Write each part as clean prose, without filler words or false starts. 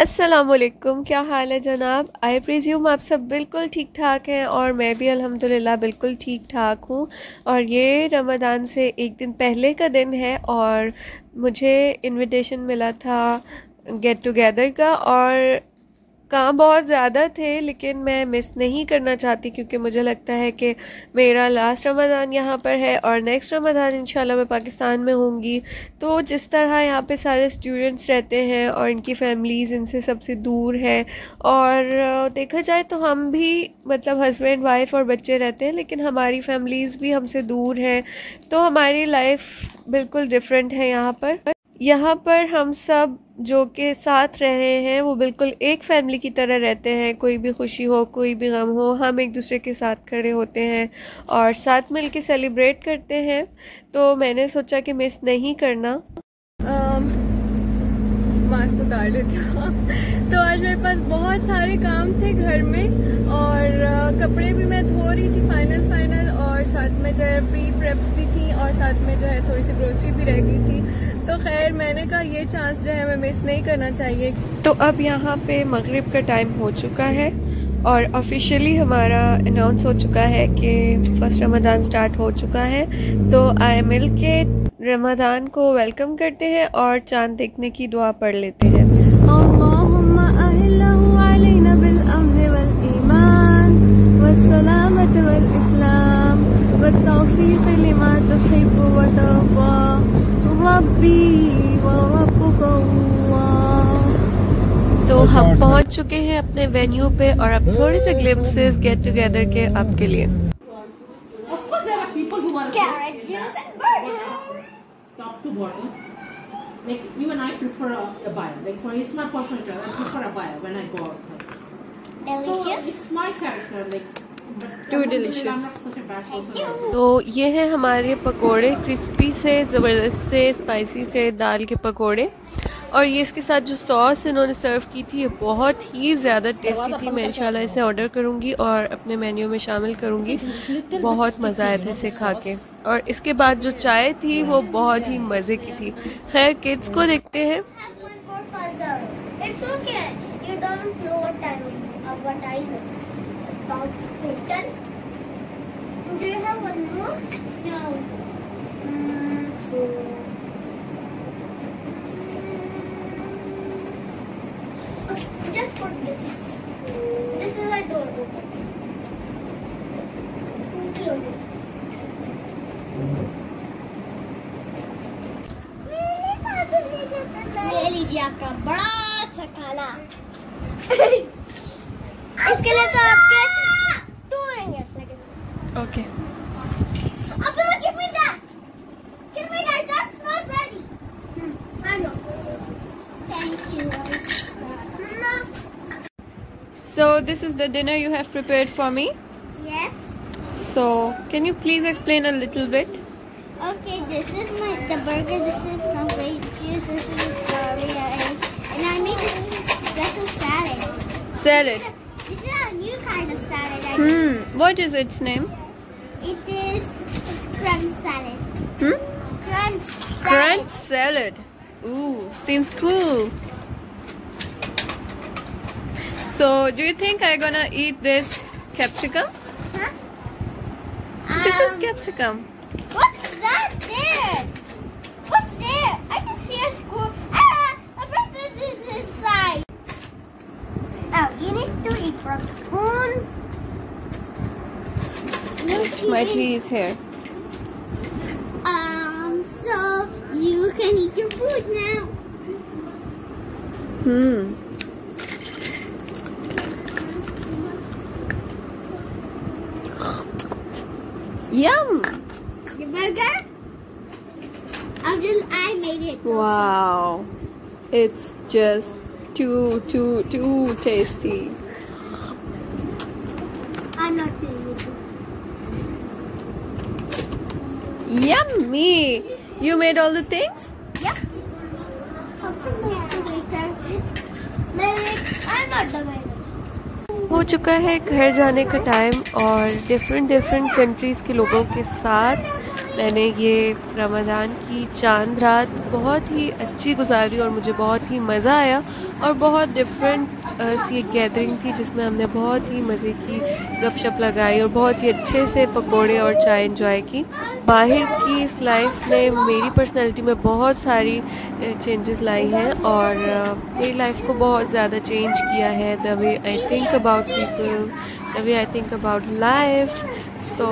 अस्सलामुअलैकुम, क्या हाल है जनाब। आई प्रिज्यूम आप सब बिल्कुल ठीक ठाक हैं और मैं भी अल्हम्दुलिल्लाह बिल्कुल ठीक ठाक हूँ। और ये रमज़ान से एक दिन पहले का दिन है और मुझे इनविटेशन मिला था गेट टुगेदर का। और काम बहुत ज़्यादा थे लेकिन मैं मिस नहीं करना चाहती क्योंकि मुझे लगता है कि मेरा लास्ट रमज़ान यहाँ पर है और नेक्स्ट रमज़ान इंशाल्लाह मैं पाकिस्तान में होंगी। तो जिस तरह यहाँ पे सारे स्टूडेंट्स रहते हैं और इनकी फैमिलीज़ इनसे सबसे दूर है और देखा जाए तो हम भी मतलब हस्बैंड वाइफ और बच्चे रहते हैं लेकिन हमारी फैमिलीज़ भी हमसे दूर हैं। तो हमारी लाइफ बिल्कुल डिफरेंट है यहाँ पर हम सब जो के साथ रह रहे हैं वो बिल्कुल एक फैमिली की तरह रहते हैं। कोई भी खुशी हो कोई भी गम हो हम एक दूसरे के साथ खड़े होते हैं और साथ मिल के सेलिब्रेट करते हैं। तो मैंने सोचा कि मिस नहीं करना। मास्क उतार लेती हूँ। तो आज मेरे पास बहुत सारे काम थे घर में और कपड़े भी मैं धो रही थी फाइनल और साथ में जो है प्री प्रेप्स भी थी और साथ में जो है थोड़ी सी ग्रोसरी भी रह गई थी। तो खैर मैंने कहा ये चांस जो है मैं मिस नहीं करना चाहिए। तो अब यहाँ पे मगरिब का टाइम हो चुका है और ऑफिशियली हमारा अनाउंस हो चुका है कि फर्स्ट रमज़ान स्टार्ट हो चुका है। तो आए मिल के रमज़ान को वेलकम करते हैं और चांद देखने की दुआ पढ़ लेते हैं। तो हम पहुंच चुके हैं अपने वेन्यू पे और अब थोड़े से ग्लिम्पसेस गेट टुगेदर के आपके लिए। Top to bottom, like even I prefer abaya. Like for it's my personal choice. I prefer abaya when I go outside. Delicious. So it's my character. Like Too delicious. I'm not such a bad person. तो ये है हमारे पकोड़े, crispy से ज़बरदस्त से spicy से दाल के पकोड़े। और ये इसके साथ जो सॉस इन्होंने सर्व की थी ये बहुत ही ज़्यादा टेस्टी थी। मैं इंशाल्लाह इसे ऑर्डर करूँगी और अपने मेन्यू में शामिल करूँगी। बहुत मज़ा आया था इसे खा के। और इसके बाद जो चाय थी वो बहुत ही मज़े की थी। खैर किड्स को देखते हैं। Just put this. This is a door open. Close it. ले लीजिए आपका बड़ा सा खाना। इसके लिए तो आपके 2 आएंगे। Okay. Give me that. Give me that. That's not ready. I know. Thank you. So this is the dinner you have prepared for me. Yes. So can you please explain a little bit? Okay, this is the burger. This is some grape juice. This is strawberry egg, and I made this special salad. Salad. This is a new kind of salad. What is its name? It's crunch salad. Crunch salad. Crunch salad. Ooh, seems cool. So, do you think I'm gonna eat this capsicum? Huh? This is capsicum. What's that there? What's there? I can see a squirrel. A person is inside. Oh, you need to eat from a spoon. My tea is here. So you can eat your food now. Yum! Your burger? I made it. Wow. It's just too tasty. I'm not playing with you. Yummy! You made all the things? Yep. I'm not the waiter. हो चुका है घर जाने का time और different countries के लोगों के साथ मैंने ये रमज़ान की चांद रात बहुत ही अच्छी गुजारी और मुझे बहुत ही मज़ा आया और बहुत डिफरेंट सी एक गैदरिंग थी जिसमें हमने बहुत ही मज़े की गपशप लगाई और बहुत ही अच्छे से पकोड़े और चाय एंजॉय की। बाहर की इस लाइफ ने मेरी पर्सनैलिटी में बहुत सारी चेंजेस लाई हैं और मेरी लाइफ को बहुत ज़्यादा चेंज किया है। The way I think about people, the way I think about life. So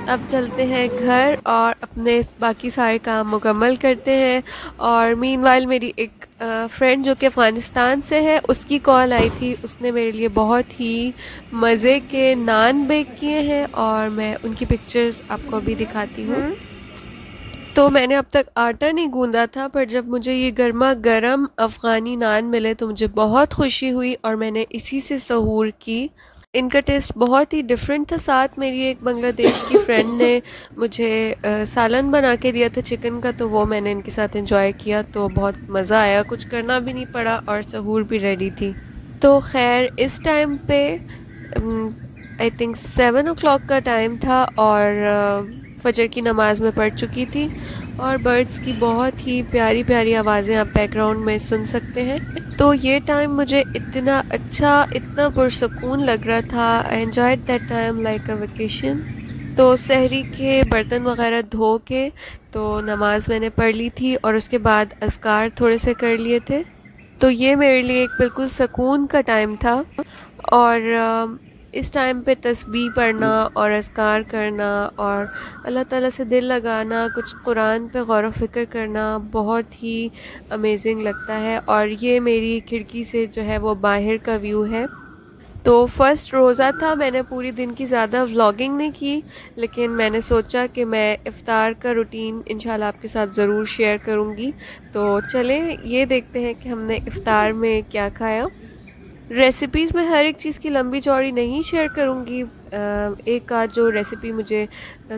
अब चलते हैं घर और अपने बाकी सारे काम मुकम्मल करते हैं। और मीनवाइल मेरी एक फ्रेंड जो कि अफ़गानिस्तान से है, उसकी कॉल आई थी। उसने मेरे लिए बहुत ही मज़े के नान बेक किए हैं और मैं उनकी पिक्चर्स आपको अभी दिखाती हूँ। तो मैंने अब तक आटा नहीं गूंदा था, पर जब मुझे ये गर्मा गर्म अफ़गानी नान मिले तो मुझे बहुत खुशी हुई और मैंने इसी से सहूर की। इनका टेस्ट बहुत ही डिफरेंट था। साथ मेरी एक बांग्लादेश की फ्रेंड ने मुझे सालन बना के दिया था चिकन का, तो वो मैंने इनके साथ एंजॉय किया, तो बहुत मज़ा आया। कुछ करना भी नहीं पड़ा और सहूर भी रेडी थी। तो खैर इस टाइम पे आई थिंक 7 o'clock का टाइम था और फजर की नमाज में पढ़ चुकी थी और बर्ड्स की बहुत ही प्यारी प्यारी आवाज़ें आप बैकग्राउंड में सुन सकते हैं। तो ये टाइम मुझे इतना अच्छा, इतना पुरसकून लग रहा था। I enjoyed that time like a vacation. तो सहरी के बर्तन वगैरह धो के तो नमाज मैंने पढ़ ली थी और उसके बाद अज़कार थोड़े से कर लिए थे। तो ये मेरे लिए एक बिल्कुल सुकून का टाइम था और इस टाइम पे तस्बीह पढ़ना और अज़कार करना और अल्लाह ताला से दिल लगाना, कुछ कुरान पे गौर व फ़िक्र करना बहुत ही अमेजिंग लगता है। और ये मेरी खिड़की से जो है वो बाहर का व्यू है। तो फ़र्स्ट रोज़ा था, मैंने पूरी दिन की ज़्यादा व्लॉगिंग नहीं की, लेकिन मैंने सोचा कि मैं इफ़्तार का रूटीन इंशाल्लाह आपके साथ ज़रूर शेयर करूँगी। तो चलें ये देखते हैं कि हमने इफ़्तार में क्या खाया। रेसिपीज़ में हर एक चीज़ की लंबी चौड़ी नहीं शेयर करूँगी। एक आध जो रेसिपी मुझे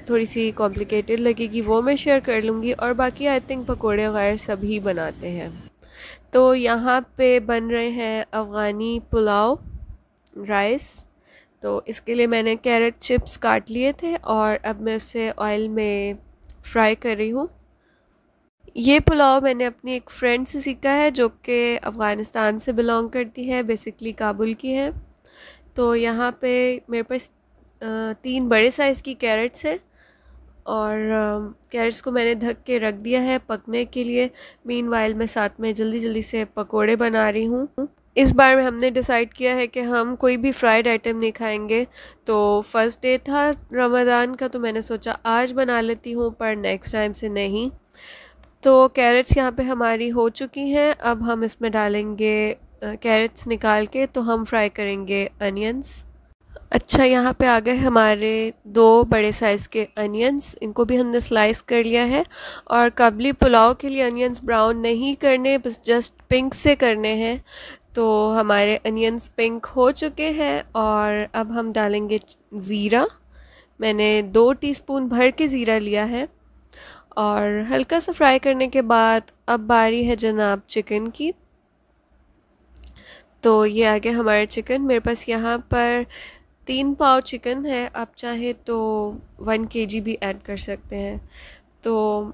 थोड़ी सी कॉम्प्लिकेटेड लगेगी वो मैं शेयर कर लूँगी और बाकी आई थिंक पकोड़े वगैरह सभी बनाते हैं। तो यहाँ पे बन रहे हैं अफ़गानी पुलाव राइस। तो इसके लिए मैंने कैरेट चिप्स काट लिए थे और अब मैं उसे ऑयल में फ्राई कर रही हूँ। ये पुलाव मैंने अपनी एक फ्रेंड से सीखा है जो कि अफ़गानिस्तान से बिलोंग करती है, बेसिकली काबुल की है। तो यहाँ पे मेरे पास 3 बड़े साइज़ की कैरेट्स हैं और कैरेट्स को मैंने ढक के रख दिया है पकने के लिए। मीनवाइल मैं साथ में जल्दी जल्दी से पकोड़े बना रही हूँ। इस बार में हमने डिसाइड किया है कि हम कोई भी फ्राइड आइटम नहीं खाएंगे। तो फर्स्ट डे था रमज़ान का, तो मैंने सोचा आज बना लेती हूँ, पर नेक्स्ट टाइम से नहीं। तो कैरेट्स यहाँ पे हमारी हो चुकी हैं। अब हम इसमें डालेंगे कैरेट्स निकाल के, तो हम फ्राई करेंगे अनियंस। अच्छा, यहाँ पे आ गए हमारे 2 बड़े साइज़ के अनियंस, इनको भी हमने स्लाइस कर लिया है। और काबली पुलाव के लिए अनियंस ब्राउन नहीं करने, बस जस्ट पिंक से करने हैं। तो हमारे अनियंस पिंक हो चुके हैं और अब हम डालेंगे ज़ीरा। मैंने 2 टीस्पून भर के ज़ीरा लिया है और हल्का सा फ्राई करने के बाद अब बारी है जनाब चिकन की। तो ये आ गया हमारा चिकन। मेरे पास यहाँ पर 3 पाव चिकन है, आप चाहे तो 1 kg भी ऐड कर सकते हैं। तो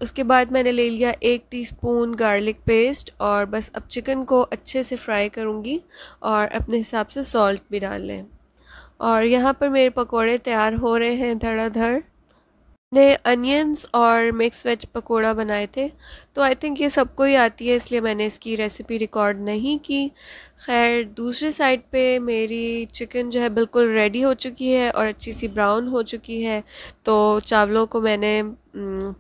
उसके बाद मैंने ले लिया 1 टीस्पून गार्लिक पेस्ट और बस अब चिकन को अच्छे से फ्राई करूँगी और अपने हिसाब से सॉल्ट भी डाल लें। और यहाँ पर मेरे पकोड़े तैयार हो रहे हैं धड़ाधड़। ने अनियंस और मिक्स वेज पकोड़ा बनाए थे, तो आई थिंक ये सबको ही आती है, इसलिए मैंने इसकी रेसिपी रिकॉर्ड नहीं की। खैर दूसरी साइड पे मेरी चिकन जो है बिल्कुल रेडी हो चुकी है और अच्छी सी ब्राउन हो चुकी है। तो चावलों को मैंने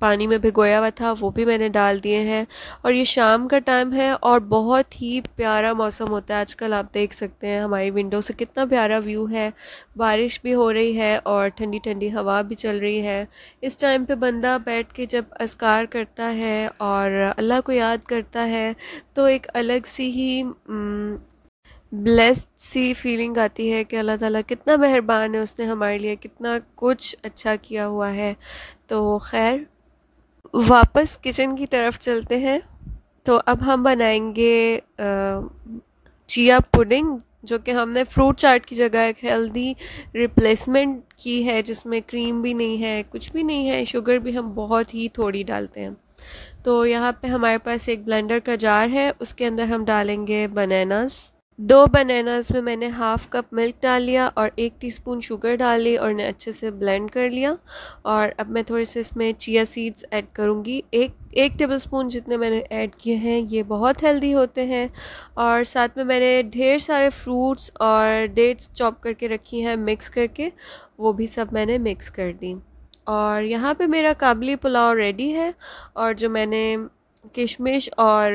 पानी में भिगोया हुआ था, वो भी मैंने डाल दिए हैं। और ये शाम का टाइम है और बहुत ही प्यारा मौसम होता है आजकल। आप देख सकते हैं हमारी विंडो से कितना प्यारा व्यू है। बारिश भी हो रही है और ठंडी ठंडी हवा भी चल रही है। इस टाइम पे बंदा बैठ के जब अज़कार करता है और अल्लाह को याद करता है तो एक अलग सी ही ब्लेस्ड सी फीलिंग आती है कि अल्लाह ताला कितना मेहरबान है, उसने हमारे लिए कितना कुछ अच्छा किया हुआ है। तो खैर वापस किचन की तरफ चलते हैं। तो अब हम बनाएंगे चिया पुडिंग, जो कि हमने फ्रूट चाट की जगह एक हेल्दी रिप्लेसमेंट की है, जिसमें क्रीम भी नहीं है, कुछ भी नहीं है, शुगर भी हम बहुत ही थोड़ी डालते हैं। तो यहाँ पे हमारे पास एक ब्लेंडर का जार है, उसके अंदर हम डालेंगे बनानास। 2 बनानास में मैंने हाफ़ कप मिल्क डाल लिया और 1 टीस्पून शुगर डाल ली और इन्हें अच्छे से ब्लेंड कर लिया। और अब मैं थोड़े से इसमें चिया सीड्स ऐड करूँगी, एक टेबलस्पून जितने मैंने ऐड किए हैं। ये बहुत हेल्दी होते हैं। और साथ में मैंने ढेर सारे फ्रूट्स और डेट्स चॉप करके रखी हैं मिक्स करके, वो भी सब मैंने मिक्स कर दी। और यहाँ पे मेरा काबली पुलाव रेडी है। और जो मैंने किशमिश और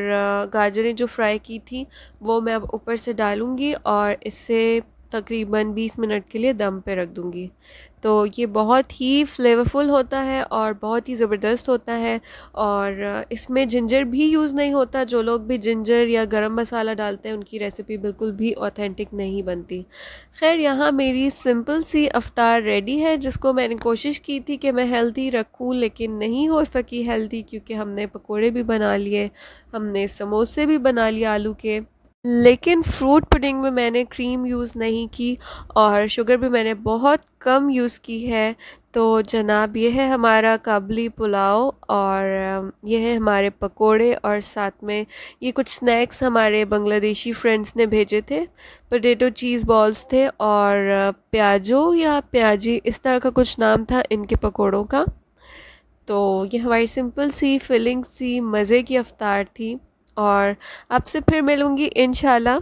गाजरें जो फ्राई की थी वो मैं अब ऊपर से डालूँगी और इससे तकरीबन 20 मिनट के लिए दम पे रख दूँगी। तो ये बहुत ही फ्लेवरफुल होता है और बहुत ही ज़बरदस्त होता है। और इसमें जिंजर भी यूज़ नहीं होता। जो लोग भी जिंजर या गरम मसाला डालते हैं उनकी रेसिपी बिल्कुल भी ऑथेंटिक नहीं बनती। खैर, यहाँ मेरी सिंपल सी अफ्तार रेडी है, जिसको मैंने कोशिश की थी कि मैं हेल्दी रखूँ, लेकिन नहीं हो सकी हेल्दी, क्योंकि हमने पकोड़े भी बना लिए, हमने समोसे भी बना लिए आलू के, लेकिन फ्रूट पुडिंग में मैंने क्रीम यूज़ नहीं की और शुगर भी मैंने बहुत कम यूज़ की है। तो जनाब, ये है हमारा काबली पुलाव और ये है हमारे पकोड़े और साथ में ये कुछ स्नैक्स हमारे बांग्लादेशी फ्रेंड्स ने भेजे थे। पोटैटो चीज़ बॉल्स थे और प्याजो या प्याजी, इस तरह का कुछ नाम था इनके पकोड़ों का। तो ये हमारी सिंपल सी फिलिंग सी मज़े की अफ्तार थी और आपसे फिर मिलूँगी इंशाल्लाह।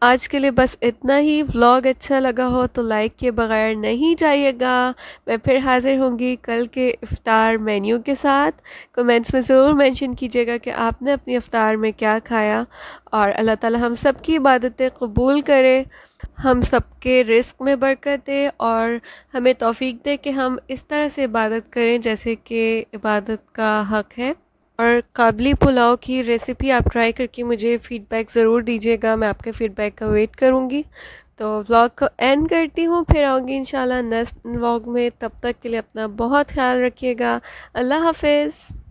आज के लिए बस इतना ही। व्लॉग अच्छा लगा हो तो लाइक के बगैर नहीं जाइएगा। मैं फिर हाज़िर होंगी कल के इफ़्तार मेन्यू के साथ। कमेंट्स में ज़रूर मेंशन कीजिएगा कि आपने अपनी इफ़्तार में क्या खाया। और अल्लाह ताला हम सब की इबादतें कबूल करे, हम सबके रिस्क में बरकत दे और हमें तौफीक दे कि हम इस तरह से इबादत करें जैसे कि इबादत का हक़ है। और काबली पुलाव की रेसिपी आप ट्राई करके मुझे फ़ीडबैक ज़रूर दीजिएगा। मैं आपके फ़ीडबैक का वेट करूँगी। तो व्लॉग को एंड करती हूँ, फिर आऊँगी इंशाल्लाह नेक्स्ट व्लॉग में। तब तक के लिए अपना बहुत ख्याल रखिएगा। अल्लाह हाफ़िज़।